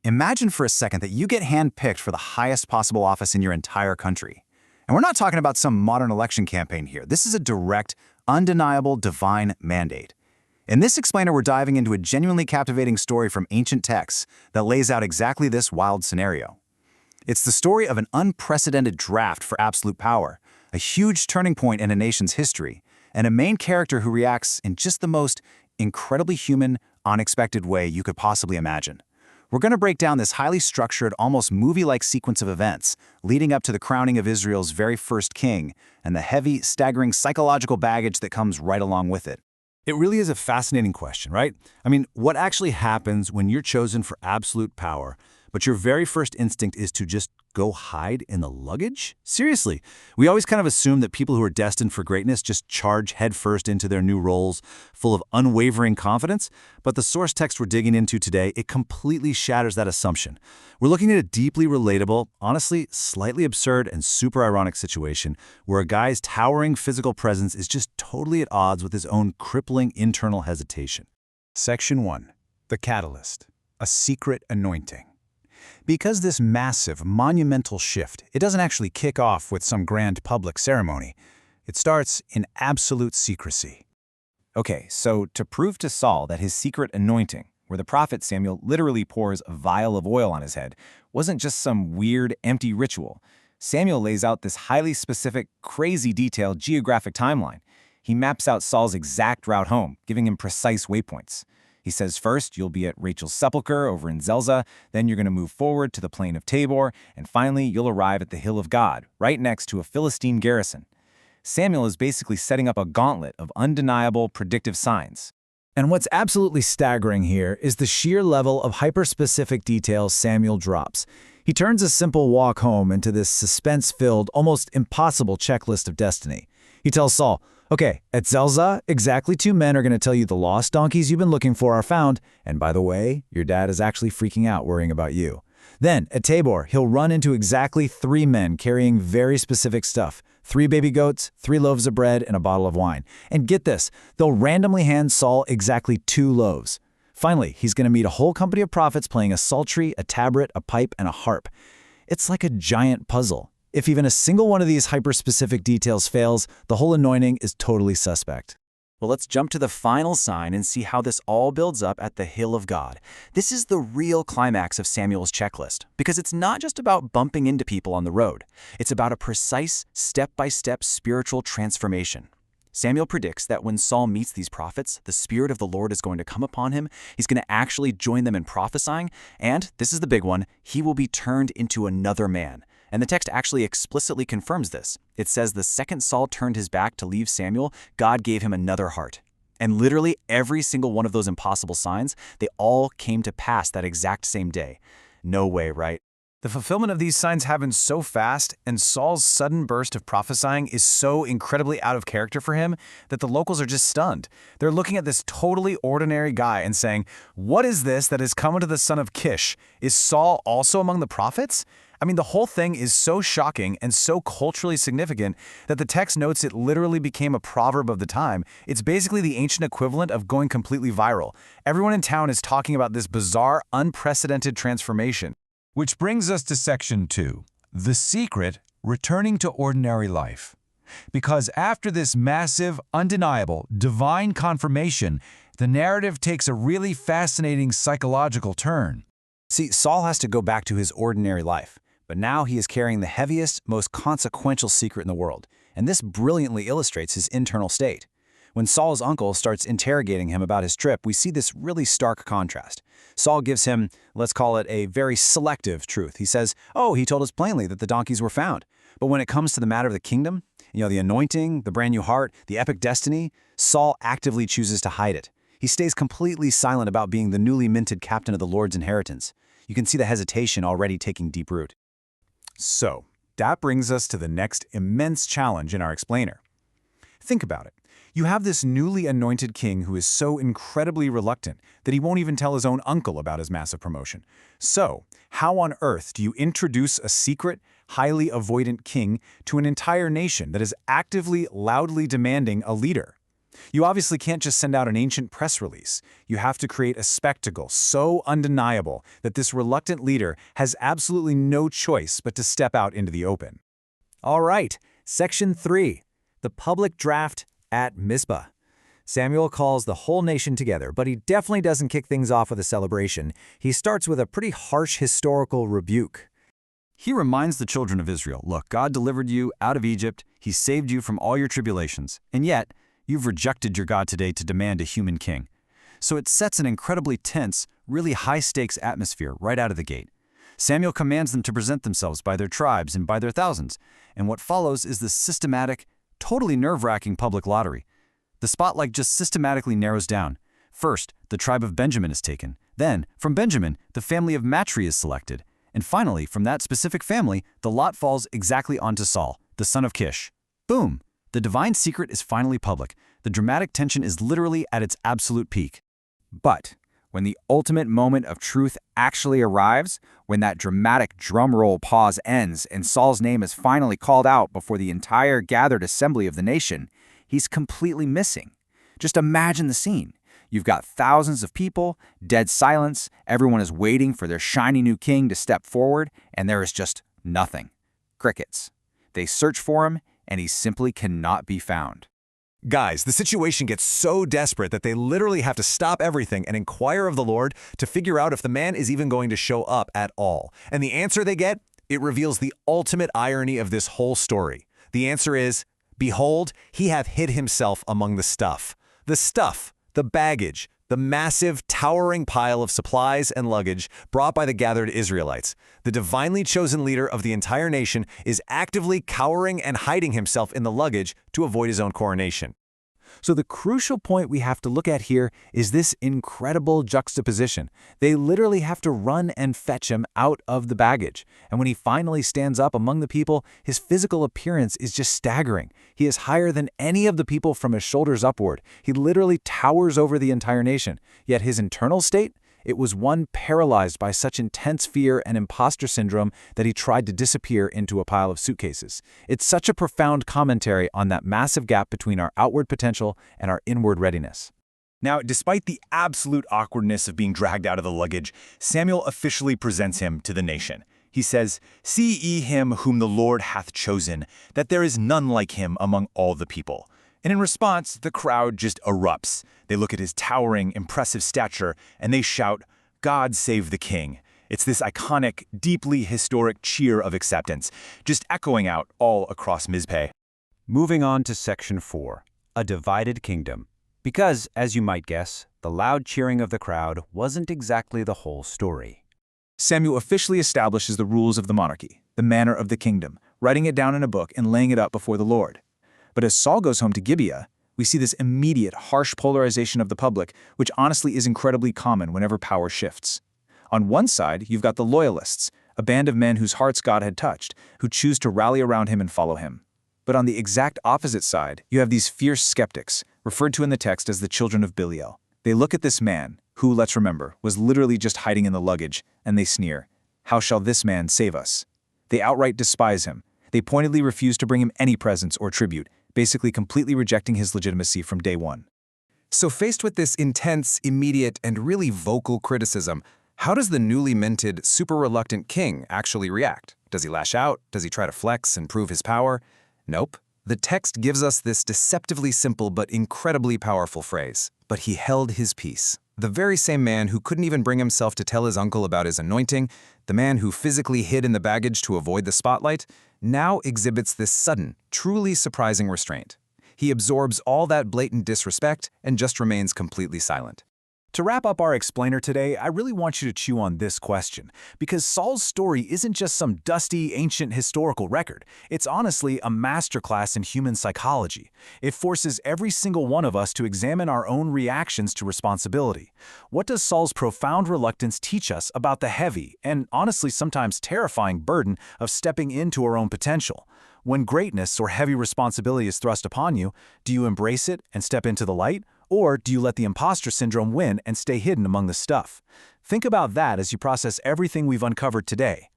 Imagine for a second that you get handpicked for the highest possible office in your entire country. And we're not talking about some modern election campaign here. This is a direct, undeniable divine mandate. In this explainer, we're diving into a genuinely captivating story from ancient texts that lays out exactly this wild scenario. It's the story of an unprecedented draft for absolute power, a huge turning point in a nation's history, and a main character who reacts in just the most incredibly human, unexpected way you could possibly imagine. We're going to break down this highly structured, almost movie-like sequence of events leading up to the crowning of Israel's very first king and the heavy, staggering psychological baggage that comes right along with it. It really is a fascinating question, right? I mean, what actually happens when you're chosen for absolute power, but your very first instinct is to just go hide in the luggage? Seriously, we always kind of assume that people who are destined for greatness just charge headfirst into their new roles, full of unwavering confidence, but the source text we're digging into today, it completely shatters that assumption. We're looking at a deeply relatable, honestly, slightly absurd and super ironic situation where a guy's towering physical presence is just totally at odds with his own crippling internal hesitation. Section 1. The Catalyst. A Secret Anointing. Because this massive, monumental shift, it doesn't actually kick off with some grand public ceremony. It starts in absolute secrecy. Okay, so to prove to Saul that his secret anointing, where the prophet Samuel literally pours a vial of oil on his head, wasn't just some weird, empty ritual, Samuel lays out this highly specific, crazy detailed geographic timeline. He maps out Saul's exact route home, giving him precise waypoints. He says first you'll be at Rachel's sepulcher over in Zelzah, then you're going to move forward to the plain of Tabor, and finally you'll arrive at the hill of God, right next to a Philistine garrison. Samuel is basically setting up a gauntlet of undeniable predictive signs. And what's absolutely staggering here is the sheer level of hyper-specific details Samuel drops. He turns a simple walk home into this suspense-filled, almost impossible checklist of destiny. He tells Saul, okay, at Zelzah, exactly 2 men are going to tell you the lost donkeys you've been looking for are found, and by the way, your dad is actually freaking out worrying about you. Then, at Tabor, he'll run into exactly 3 men carrying very specific stuff. 3 baby goats, 3 loaves of bread, and a bottle of wine. And get this, they'll randomly hand Saul exactly 2 loaves. Finally, he's going to meet a whole company of prophets playing a psaltery, a tabret, a pipe, and a harp. It's like a giant puzzle. If even a single one of these hyper-specific details fails, the whole anointing is totally suspect. Well, let's jump to the final sign and see how this all builds up at the hill of God. This is the real climax of Samuel's checklist, because it's not just about bumping into people on the road. It's about a precise, step-by-step spiritual transformation. Samuel predicts that when Saul meets these prophets, the Spirit of the Lord is going to come upon him, he's going to actually join them in prophesying, and, this is the big one, he will be turned into another man. And the text actually explicitly confirms this. It says the second Saul turned his back to leave Samuel, God gave him another heart. And literally every single one of those impossible signs, they all came to pass that exact same day. No way, right? The fulfillment of these signs happens so fast, and Saul's sudden burst of prophesying is so incredibly out of character for him that the locals are just stunned. They're looking at this totally ordinary guy and saying, "What is this that has come unto the son of Kish? Is Saul also among the prophets?" I mean, the whole thing is so shocking and so culturally significant that the text notes it literally became a proverb of the time. It's basically the ancient equivalent of going completely viral. Everyone in town is talking about this bizarre, unprecedented transformation. Which brings us to Section 2, the secret, returning to ordinary life. Because after this massive, undeniable, divine confirmation, the narrative takes a really fascinating psychological turn. See, Saul has to go back to his ordinary life, but now he is carrying the heaviest, most consequential secret in the world, and this brilliantly illustrates his internal state. When Saul's uncle starts interrogating him about his trip, we see this really stark contrast. Saul gives him, let's call it, a very selective truth. He says, oh, he told us plainly that the donkeys were found. But when it comes to the matter of the kingdom, the anointing, the brand new heart, the epic destiny, Saul actively chooses to hide it. He stays completely silent about being the newly minted captain of the Lord's inheritance. You can see the hesitation already taking deep root. So, that brings us to the next immense challenge in our explainer. Think about it. You have this newly anointed king who is so incredibly reluctant that he won't even tell his own uncle about his massive promotion. So, how on earth do you introduce a secret, highly avoidant king to an entire nation that is actively, loudly demanding a leader? You obviously can't just send out an ancient press release. You have to create a spectacle so undeniable that this reluctant leader has absolutely no choice but to step out into the open. All right, Section 3, the public draft at Mizpah. Samuel calls the whole nation together, but he definitely doesn't kick things off with a celebration. He starts with a pretty harsh historical rebuke. He reminds the children of Israel, look, God delivered you out of Egypt. He saved you from all your tribulations. And yet, you've rejected your God today to demand a human king. So it sets an incredibly tense, really high-stakes atmosphere right out of the gate. Samuel commands them to present themselves by their tribes and by their thousands. And what follows is this systematic, totally nerve-wracking public lottery. The spotlight just systematically narrows down. First, the tribe of Benjamin is taken. Then, from Benjamin, the family of Matri is selected. And finally, from that specific family, the lot falls exactly onto Saul, the son of Kish. Boom! The divine secret is finally public. The dramatic tension is literally at its absolute peak. But when the ultimate moment of truth actually arrives, when that dramatic drumroll pause ends and Saul's name is finally called out before the entire gathered assembly of the nation, he's completely missing. Just imagine the scene. You've got thousands of people, dead silence, everyone is waiting for their shiny new king to step forward, and there is just nothing. Crickets. They search for him, and he simply cannot be found. Guys, the situation gets so desperate that they literally have to stop everything and inquire of the Lord to figure out if the man is even going to show up at all. And the answer they get, it reveals the ultimate irony of this whole story. The answer is, behold, he hath hid himself among the stuff. The stuff. The baggage, the massive, towering pile of supplies and luggage brought by the gathered Israelites. The divinely chosen leader of the entire nation is actively cowering and hiding himself in the luggage to avoid his own coronation. So the crucial point we have to look at here is this incredible juxtaposition. They literally have to run and fetch him out of the baggage. And when he finally stands up among the people, his physical appearance is just staggering. He is higher than any of the people from his shoulders upward. He literally towers over the entire nation. Yet his internal state? It was one paralyzed by such intense fear and imposter syndrome that he tried to disappear into a pile of suitcases. It's such a profound commentary on that massive gap between our outward potential and our inward readiness. Now, despite the absolute awkwardness of being dragged out of the luggage, Samuel officially presents him to the nation. He says, "See ye him whom the Lord hath chosen, that there is none like him among all the people." And in response, the crowd just erupts. They look at his towering, impressive stature, and they shout, "God save the king." It's this iconic, deeply historic cheer of acceptance, just echoing out all across Mizpah. Moving on to Section 4, a divided kingdom. Because, as you might guess, the loud cheering of the crowd wasn't exactly the whole story. Samuel officially establishes the rules of the monarchy, the manner of the kingdom, writing it down in a book and laying it up before the Lord. But as Saul goes home to Gibeah, we see this immediate, harsh polarization of the public, which honestly is incredibly common whenever power shifts. On one side, you've got the loyalists, a band of men whose hearts God had touched, who choose to rally around him and follow him. But on the exact opposite side, you have these fierce skeptics, referred to in the text as the children of Belial. They look at this man, who, let's remember, was literally just hiding in the luggage, and they sneer, "How shall this man save us?" They outright despise him. They pointedly refuse to bring him any presents or tribute, basically completely rejecting his legitimacy from day one. So faced with this intense, immediate, and really vocal criticism, how does the newly minted, super reluctant king actually react? Does he lash out? Does he try to flex and prove his power? Nope. The text gives us this deceptively simple but incredibly powerful phrase. But he held his peace. The very same man who couldn't even bring himself to tell his uncle about his anointing, the man who physically hid in the baggage to avoid the spotlight, now exhibits this sudden, truly surprising restraint. He absorbs all that blatant disrespect and just remains completely silent. To wrap up our explainer today, I really want you to chew on this question, because Saul's story isn't just some dusty, ancient historical record. It's honestly a masterclass in human psychology. It forces every single one of us to examine our own reactions to responsibility. What does Saul's profound reluctance teach us about the heavy and honestly sometimes terrifying burden of stepping into our own potential? When greatness or heavy responsibility is thrust upon you, do you embrace it and step into the light? Or do you let the imposter syndrome win and stay hidden among the stuff? Think about that as you process everything we've uncovered today.